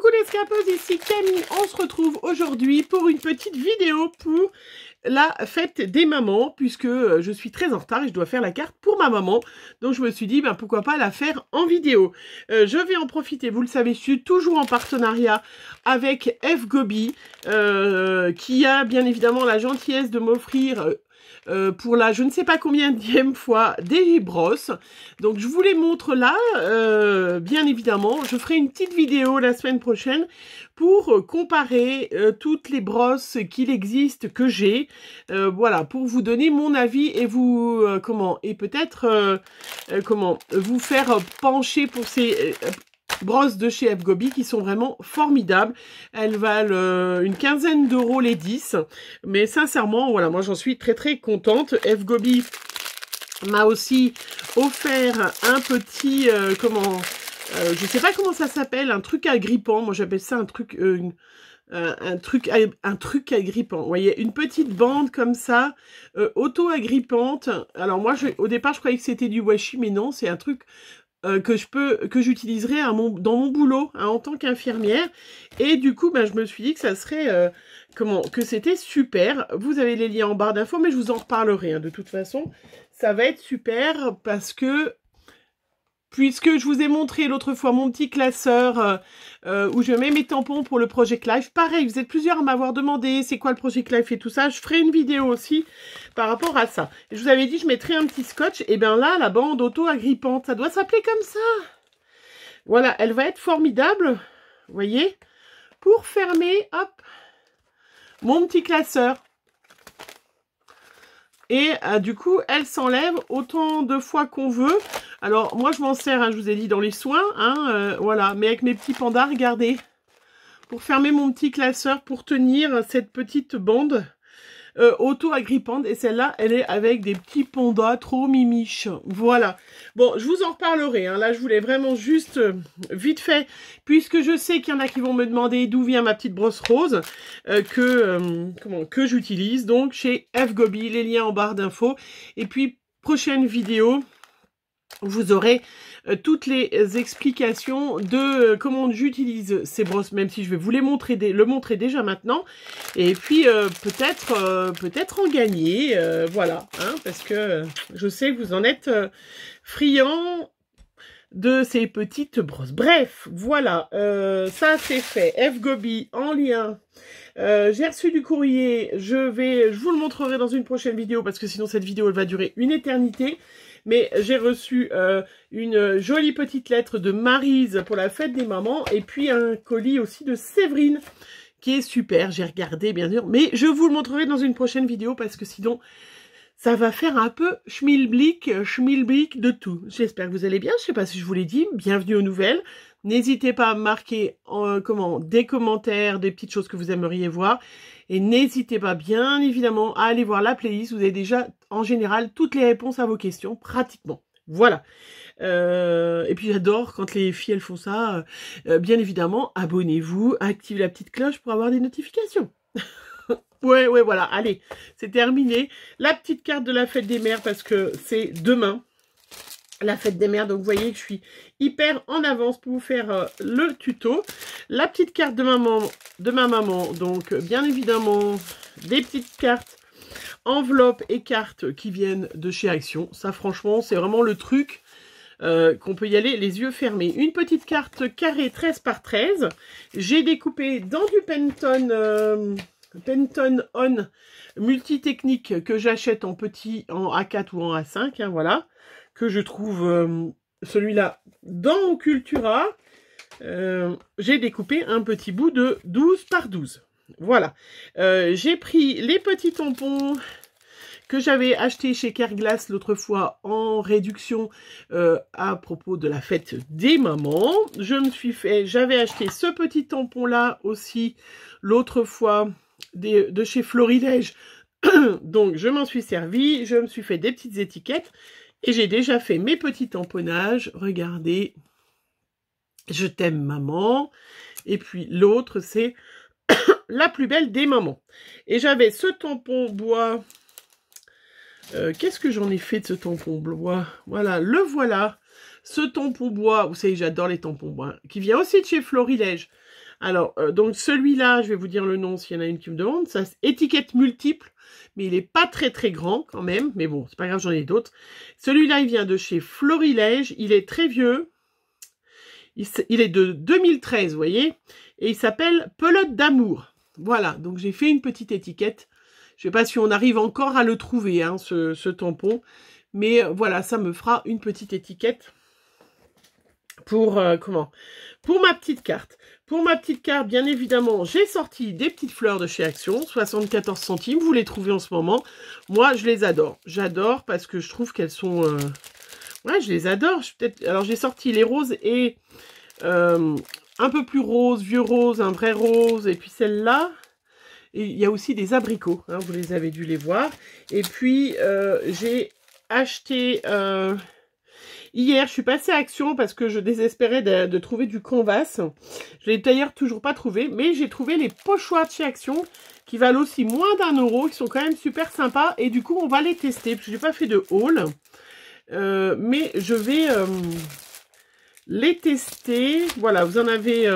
Coucou les scapeuses, ici Camille. On se retrouve aujourd'hui pour une petite vidéo pour la fête des mamans, puisque je suis très en retard et je dois faire la carte pour ma maman. Donc je me suis dit, ben, pourquoi pas la faire en vidéo. Je vais en profiter, vous le savez, je suis toujours en partenariat avec Fgobi, qui a bien évidemment la gentillesse de m'offrir... pour la je ne sais pas combienième fois des brosses. Donc je vous les montre là, bien évidemment. Je ferai une petite vidéo la semaine prochaine pour comparer toutes les brosses qu'il existe, que j'ai. Voilà, pour vous donner mon avis et vous et peut-être vous faire pencher pour ces brosses de chez Fgobi qui sont vraiment formidables. Elles valent une quinzaine d'euros les 10. Mais sincèrement, voilà, moi j'en suis très très contente. Fgobi m'a aussi offert un petit, je sais pas comment ça s'appelle, un truc agrippant. Moi j'appelle ça un truc... un truc agrippant. Vous voyez, une petite bande comme ça, auto-agrippante. Alors moi, au départ, je croyais que c'était du washi, mais non, c'est un truc que j'utiliserai dans mon boulot en tant qu'infirmière. Et du coup, ben, je me suis dit que ça serait que c'était super. Vous avez les liens en barre d'infos, mais je vous en reparlerai. De toute façon, ça va être super parce que puisque je vous ai montré l'autre fois mon petit classeur où je mets mes tampons pour le Project Life. Pareil, vous êtes plusieurs à m'avoir demandé c'est quoi le Project Life et tout ça. Je ferai une vidéo aussi par rapport à ça. Et je vous avais dit je mettrai un petit scotch. Et bien là, la bande auto-agrippante, ça doit s'appeler comme ça. Voilà, elle va être formidable. Vous voyez, pour fermer, hop, mon petit classeur. Et du coup, elle s'enlève autant de fois qu'on veut. Alors, moi, je m'en sers, hein, je vous ai dit, dans les soins. Voilà, mais avec mes petits pandas, regardez. Pour fermer mon petit classeur, pour tenir cette petite bande auto-agrippante. Et celle-là, elle est avec des petits pandas trop mimiches. Voilà. Bon, je vous en reparlerai. Hein. Là, je voulais vraiment juste, vite fait, puisque je sais qu'il y en a qui vont me demander d'où vient ma petite brosse rose, que j'utilise. Donc, chez Fgobi, les liens en barre d'infos. Et puis, prochaine vidéo, vous aurez toutes les explications de comment j'utilise ces brosses, même si je vais vous le montrer déjà maintenant. Et puis peut-être en gagner, voilà, hein, parce que je sais que vous en êtes friands de ces petites brosses. Bref, voilà, ça c'est fait. Fgobi en lien. J'ai reçu du courrier, je vous le montrerai dans une prochaine vidéo parce que sinon cette vidéo elle va durer une éternité. Mais j'ai reçu une jolie petite lettre de Maryse pour la fête des mamans et puis un colis aussi de Séverine qui est super. J'ai regardé bien sûr, mais je vous le montrerai dans une prochaine vidéo parce que sinon ça va faire un peu schmilblick de tout. J'espère que vous allez bien. Je sais pas si je vous l'ai dit. Bienvenue aux nouvelles. N'hésitez pas à marquer des commentaires, des petites choses que vous aimeriez voir. Et n'hésitez pas, bien évidemment, à aller voir la playlist. Vous avez déjà, en général, toutes les réponses à vos questions, pratiquement. Voilà. Et puis j'adore quand les filles, elles font ça. Bien évidemment, abonnez-vous, activez la petite cloche pour avoir des notifications. Ouais, voilà. Allez, c'est terminé. La petite carte de la fête des mères, parce que c'est demain. La fête des mères, donc vous voyez que je suis hyper en avance pour vous faire le tuto. La petite carte de ma maman, donc bien évidemment des petites cartes, enveloppes et cartes qui viennent de chez Action. Ça franchement c'est vraiment le truc qu'on peut y aller les yeux fermés. Une petite carte carrée 13 par 13. J'ai découpé dans du Penton On multitechnique que j'achète en petit, en A4 ou en A5, hein, voilà. Que je trouve celui-là dans Cultura. J'ai découpé un petit bout de 12 par 12. Voilà. J'ai pris les petits tampons que j'avais achetés chez Carglass l'autre fois en réduction à propos de la fête des mamans. J'avais acheté ce petit tampon-là aussi l'autre fois de chez Florilège. Donc, je m'en suis servi. Je me suis fait des petites étiquettes. Et j'ai déjà fait mes petits tamponnages. Regardez. Je t'aime maman. Et puis l'autre, c'est la plus belle des mamans. Et j'avais ce tampon bois. Qu'est-ce que j'en ai fait de ce tampon bois? Voilà, le voilà. Ce tampon bois, vous savez, j'adore les tampons bois. Qui vient aussi de chez Florilège. Alors, donc celui-là, je vais vous dire le nom s'il y en a une qui me demande. Ça, étiquette multiple, mais il n'est pas très très grand quand même. Mais bon, c'est pas grave, j'en ai d'autres. Celui-là, il vient de chez Florilège. Il est très vieux. Il est de 2013, vous voyez. Et il s'appelle Pelote d'amour. Voilà, donc j'ai fait une petite étiquette. Je ne sais pas si on arrive encore à le trouver, hein, ce tampon. Mais voilà, ça me fera une petite étiquette pour pour ma petite carte. Pour ma petite carte, bien évidemment, j'ai sorti des petites fleurs de chez Action, 74 centimes. Vous les trouvez en ce moment. Moi, je les adore. J'adore parce que je trouve qu'elles sont... Ouais, je les adore. Alors, j'ai sorti les roses et un peu plus rose, vieux rose, un vrai rose. Et puis celle-là. Et il y a aussi des abricots. Hein, vous les avez dû les voir. Et puis, j'ai acheté... Hier, je suis passée à Action parce que je désespérais de trouver du canvas. Je l'ai d'ailleurs toujours pas trouvé, mais j'ai trouvé les pochoirs de chez Action qui valent aussi moins d'1 €, qui sont quand même super sympas. Et du coup, on va les tester parce que j'ai pas fait de haul. Mais je vais les tester. Voilà, vous en avez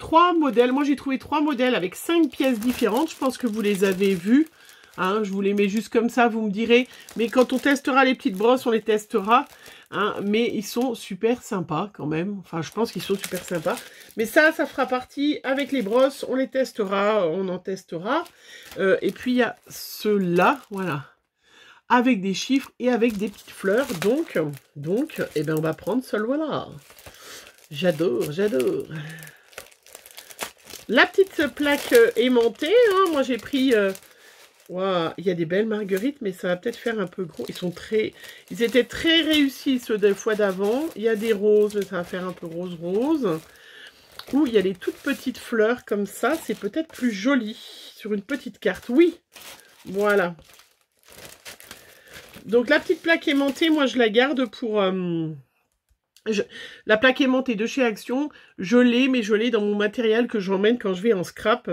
3 modèles. Moi, j'ai trouvé 3 modèles avec 5 pièces différentes. Je pense que vous les avez vus. Hein, je vous les mets juste comme ça, vous me direz. Mais quand on testera les petites brosses, on les testera. Hein, mais ils sont super sympas quand même. Enfin, je pense qu'ils sont super sympas. Mais ça fera partie avec les brosses. On les testera, on en testera. Et puis, il y a ceux-là, voilà. Avec des chiffres et avec des petites fleurs. Donc eh ben, on va prendre celui-là. J'adore, j'adore. La petite plaque aimantée, hein, moi j'ai pris... Wow, il y a des belles marguerites, mais ça va peut-être faire un peu gros. Ils étaient très réussis ceux des fois d'avant. Il y a des roses, mais ça va faire un peu rose-rose. Ou il y a des toutes petites fleurs comme ça. C'est peut-être plus joli sur une petite carte. Oui, voilà. Donc la petite plaque aimantée, moi je la garde pour... La plaque aimantée de chez Action, je l'ai, mais je l'ai dans mon matériel que j'emmène quand je vais en scrap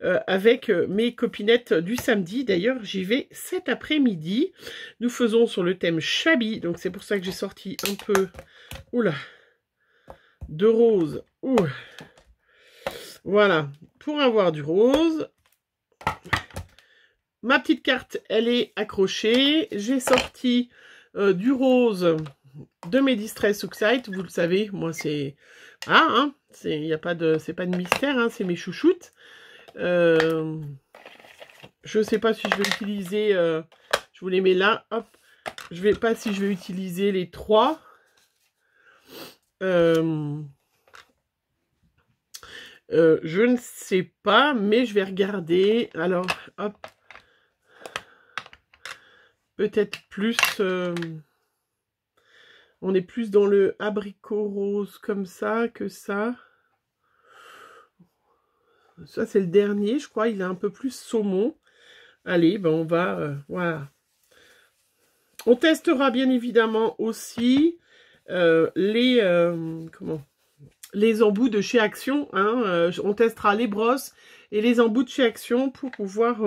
avec mes copinettes du samedi. D'ailleurs, j'y vais cet après-midi. Nous faisons sur le thème Shabby, donc c'est pour ça que j'ai sorti un peu de rose. Ouh. Voilà, pour avoir du rose. Ma petite carte, elle est accrochée. J'ai sorti du rose... de mes Distress Oxide, vous le savez, moi c'est... Ah, hein, c'est pas de mystère, hein, c'est mes chouchoutes. Je sais pas si je vais utiliser... je vous les mets là, hop. Je vais pas si je vais utiliser les 3. Je ne sais pas, mais je vais regarder. Alors, hop. Peut-être plus... on est plus dans le abricot rose comme ça que ça. Ça, c'est le dernier, je crois. Il est un peu plus saumon. Allez, ben on va... voilà. On testera bien évidemment aussi les embouts de chez Action. Hein, on testera les brosses et les embouts de chez Action pour pouvoir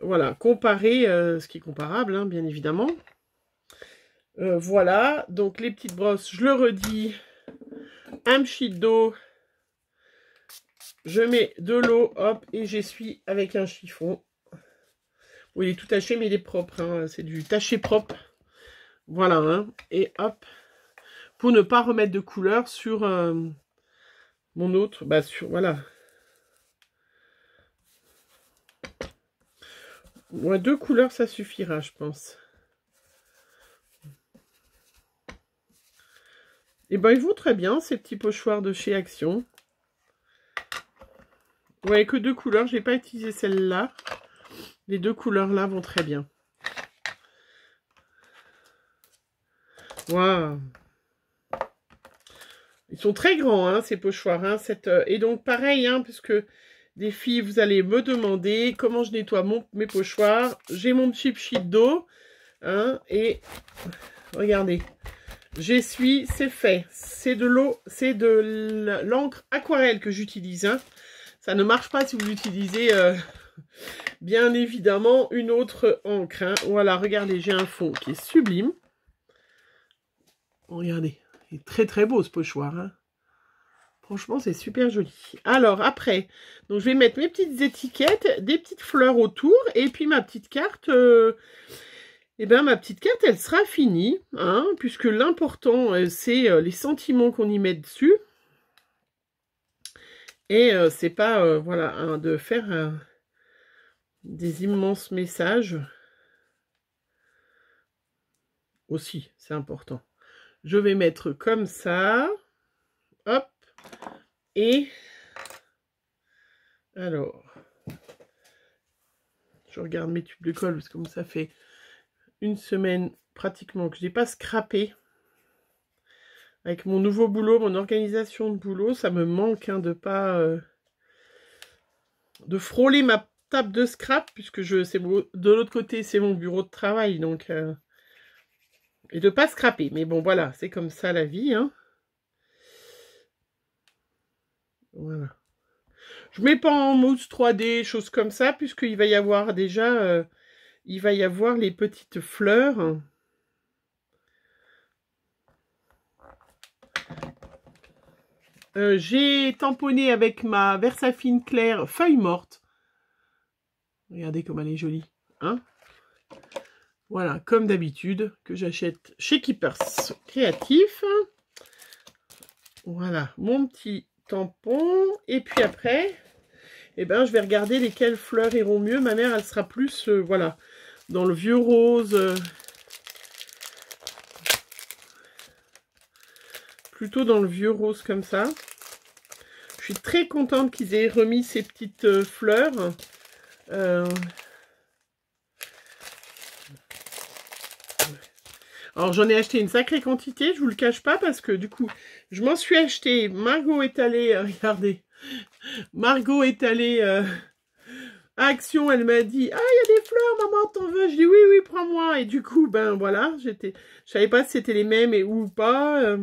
voilà, comparer ce qui est comparable, hein, bien évidemment. Voilà, donc les petites brosses, je le redis, un pchit d'eau, je mets de l'eau, hop, et j'essuie avec un chiffon. Oui, il est tout taché, mais il est propre, hein, c'est du taché propre. Voilà, hein, et hop, pour ne pas remettre de couleur sur mon autre, bah voilà. Ouais, 2 couleurs, ça suffira, je pense. Et ben ils vont très bien, ces petits pochoirs de chez Action. Ouais, que 2 couleurs, je n'ai pas utilisé celle-là. Les 2 couleurs-là vont très bien. Waouh! Ils sont très grands, hein, ces pochoirs. Hein, et donc, pareil, hein, puisque des filles, vous allez me demander comment je nettoie mes pochoirs. J'ai mon petit pchit d'eau. Hein, et regardez. J'essuie, c'est fait. C'est de l'eau, c'est de l'encre aquarelle que j'utilise. Hein. Ça ne marche pas si vous utilisez, bien évidemment, une autre encre. Hein. Voilà, regardez, j'ai un fond qui est sublime. Regardez, il est très très beau ce pochoir. Hein. Franchement, c'est super joli. Alors, après, donc je vais mettre mes petites étiquettes, des petites fleurs autour, et puis ma petite carte, eh ben, ma petite carte, elle sera finie, hein, puisque l'important, c'est les sentiments qu'on y met dessus. Et c'est pas, voilà, hein, de faire des immenses messages. Aussi, c'est important. Je vais mettre comme ça. Hop. Et alors, je regarde mes tubes de colle parce que comme ça fait une semaine pratiquement que je n'ai pas scrappé. Avec mon nouveau boulot, mon organisation de boulot, ça me manque hein, de pas de frôler ma table de scrap puisque de l'autre côté c'est mon bureau de travail donc et de pas scraper. Mais bon voilà, c'est comme ça la vie. Hein. Voilà. Je mets pas en mousse 3D, choses comme ça, puisqu'il va y avoir déjà, il va y avoir les petites fleurs. J'ai tamponné avec ma Versafine claire feuille morte. Regardez comme elle est jolie. Hein, voilà, comme d'habitude, que j'achète chez Keepers Créatif. Voilà, mon petit tampon. Et puis après, eh ben, je vais regarder lesquelles fleurs iront mieux. Ma mère, elle sera plus, voilà, dans le vieux rose. Plutôt dans le vieux rose comme ça. Je suis très contente qu'ils aient remis ces petites fleurs. Alors j'en ai acheté une sacrée quantité, je vous le cache pas, parce que du coup, je m'en suis acheté. Margot est allée, regardez, Margot est allée à Action, elle m'a dit, ah il y a des fleurs, maman, t'en veux? Je dis oui, oui, prends-moi. Et du coup, ben voilà, je savais pas si c'était les mêmes et ou pas.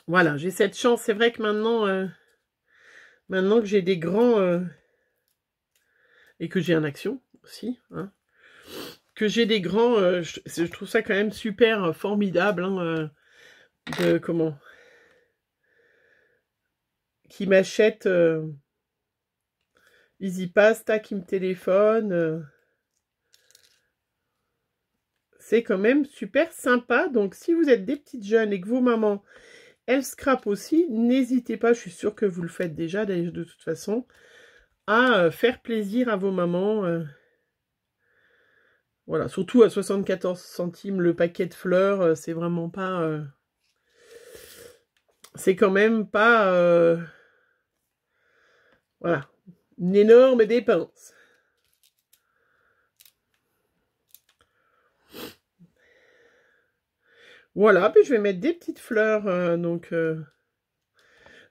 Voilà, j'ai cette chance. C'est vrai que maintenant que j'ai des grands et que j'ai un Action aussi, hein, que j'ai des grands, je trouve ça quand même super formidable, hein, qui m'achètent EasyPasta, qui me téléphone. C'est quand même super sympa. Donc, si vous êtes des petites jeunes et que vos mamans, elles scrapent aussi, n'hésitez pas, je suis sûre que vous le faites déjà de toute façon, à faire plaisir à vos mamans. Voilà, surtout à 74 centimes le paquet de fleurs, c'est vraiment pas... c'est quand même pas... voilà, une énorme dépense. Voilà, puis je vais mettre des petites fleurs, donc...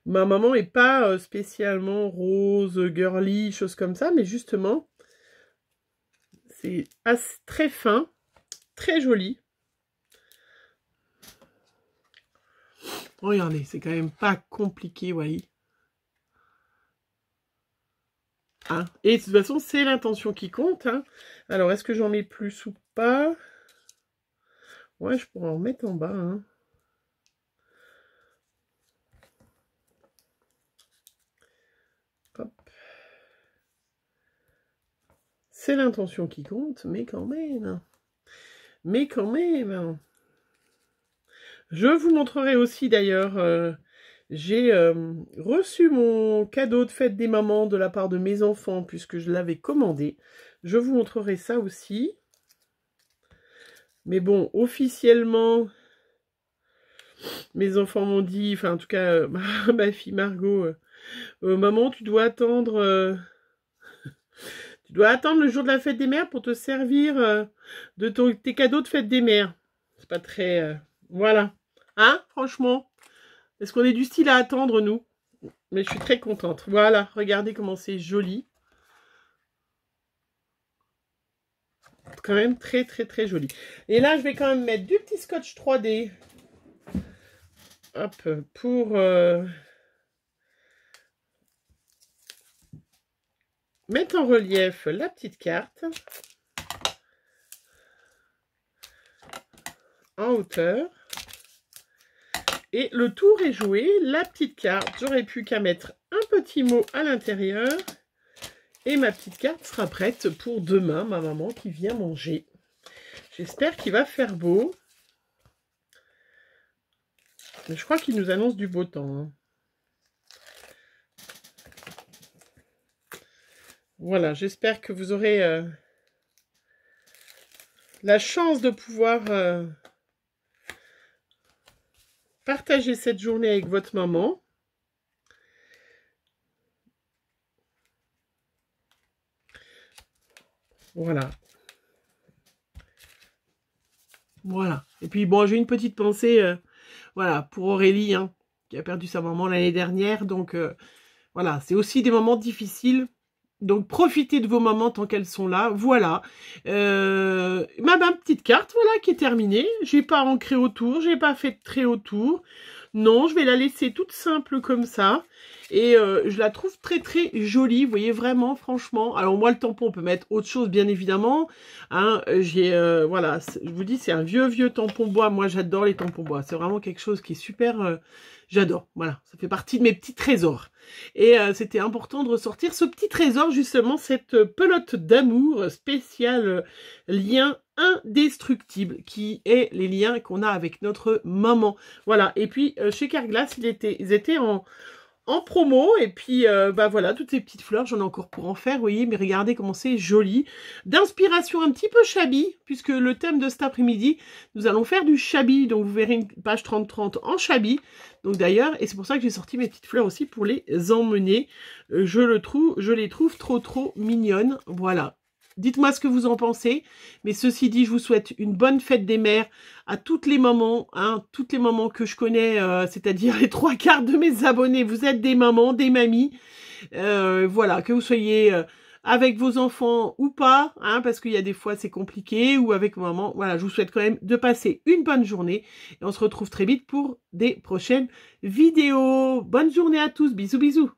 ma maman n'est pas spécialement rose, girly, choses comme ça, mais justement, c'est très fin, très joli. Regardez, c'est quand même pas compliqué, vous voyez. Hein, et de toute façon, c'est l'intention qui compte. Hein. Alors, est-ce que j'en mets plus ou pas? Ouais, je pourrais en mettre en bas. Hein. Hop. C'est l'intention qui compte, mais quand même. Mais quand même. Je vous montrerai aussi d'ailleurs, j'ai reçu mon cadeau de fête des mamans de la part de mes enfants, puisque je l'avais commandé. Je vous montrerai ça aussi. Mais bon, officiellement, mes enfants m'ont dit, enfin en tout cas, ma fille Margot, maman, tu dois attendre le jour de la fête des mères pour te servir de tes cadeaux de fête des mères. C'est pas très... voilà. Hein, franchement, est-ce qu'on est du style à attendre, nous? Mais je suis très contente. Voilà, regardez comment c'est joli. Quand même très, très, très joli. Et là, je vais quand même mettre du petit scotch 3D. Hop, pour... mettre en relief la petite carte. En hauteur. Et le tour est joué. La petite carte, j'aurais pu qu'à mettre un petit mot à l'intérieur. Et ma petite carte sera prête pour demain, ma maman qui vient manger. J'espère qu'il va faire beau. Je crois qu'il nous annonce du beau temps. Hein. Voilà, j'espère que vous aurez la chance de pouvoir partager cette journée avec votre maman. Voilà. Voilà. Et puis, bon, j'ai une petite pensée, voilà, pour Aurélie, hein, qui a perdu sa maman l'année dernière. Donc, voilà, c'est aussi des moments difficiles. Donc, profitez de vos mamans tant qu'elles sont là. Voilà. Ma petite carte, voilà, qui est terminée. J'ai pas ancré autour, j'ai pas fait de trait autour. Non, je vais la laisser toute simple comme ça. Et je la trouve très très jolie, vous voyez, vraiment, franchement. Alors moi, le tampon, on peut mettre autre chose, bien évidemment. Hein, voilà, je vous dis, c'est un vieux tampon bois. Moi, j'adore les tampons bois. C'est vraiment quelque chose qui est super... j'adore, voilà, ça fait partie de mes petits trésors. Et c'était important de ressortir ce petit trésor, justement, cette pelote d'amour spéciale lien indestructible, qui est les liens qu'on a avec notre maman. Voilà, et puis chez Carglass, ils étaient en promo, et puis voilà, toutes ces petites fleurs, j'en ai encore pour en faire, vous voyez, mais regardez comment c'est joli. D'inspiration un petit peu shabby, puisque le thème de cet après-midi, nous allons faire du shabby, donc vous verrez une page 30-30 en shabby. Donc d'ailleurs, et c'est pour ça que j'ai sorti mes petites fleurs aussi pour les emmener. Je les trouve trop mignonnes, voilà. Dites-moi ce que vous en pensez. Mais ceci dit, je vous souhaite une bonne fête des mères à toutes les mamans, hein, toutes les mamans que je connais, c'est-à-dire les 3/4 de mes abonnés. Vous êtes des mamans, des mamies. Voilà, que vous soyez avec vos enfants ou pas, hein, parce qu'il y a des fois c'est compliqué, ou avec maman. Voilà, je vous souhaite quand même de passer une bonne journée. Et on se retrouve très vite pour des prochaines vidéos. Bonne journée à tous. Bisous, bisous.